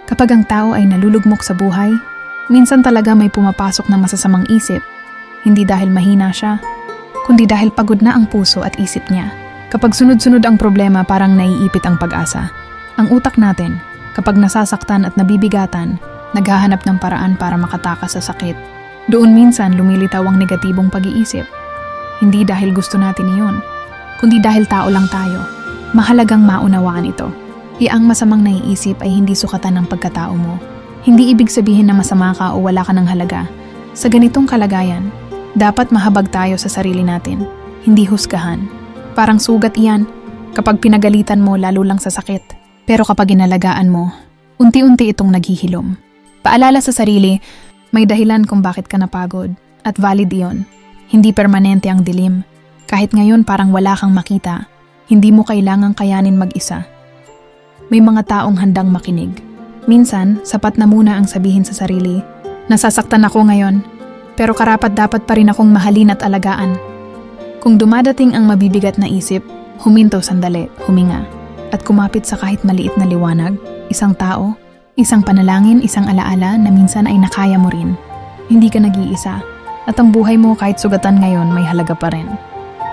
Kapag ang tao ay nalulugmok sa buhay, minsan talaga may pumapasok na masasamang isip, hindi dahil mahina siya, kundi dahil pagod na ang puso at isip niya. Kapag sunod-sunod ang problema, parang naiipit ang pag-asa. Ang utak natin, kapag nasasaktan at nabibigatan, naghahanap ng paraan para makatakas sa sakit. Doon minsan lumilitaw ang negatibong pag-iisip. Hindi dahil gusto natin iyon, kundi dahil tao lang tayo. Mahalagang maunawaan ito. Ang masamang naiisip ay hindi sukatan ng pagkatao mo. Hindi ibig sabihin na masama ka o wala ka ng halaga. Sa ganitong kalagayan, dapat mahabag tayo sa sarili natin, hindi husgahan. Parang sugat iyan, kapag pinagalitan mo lalo lang sa sakit. Pero kapag inalagaan mo, unti-unti itong naghihilom. Paalala sa sarili, may dahilan kung bakit ka napagod, at valid iyon. Hindi permanente ang dilim. Kahit ngayon parang wala kang makita, hindi mo kailangang kayanin mag-isa. May mga taong handang makinig. Minsan, sapat na muna ang sabihin sa sarili, nasasaktan ako ngayon, pero karapat-dapat pa rin akong mahalin at alagaan. Kung dumadating ang mabibigat na isip, huminto sandali, huminga, at kumapit sa kahit maliit na liwanag, isang tao, isang panalangin, isang alaala na minsan ay nakaya mo rin. Hindi ka nag-iisa, at ang buhay mo kahit sugatan ngayon may halaga pa rin.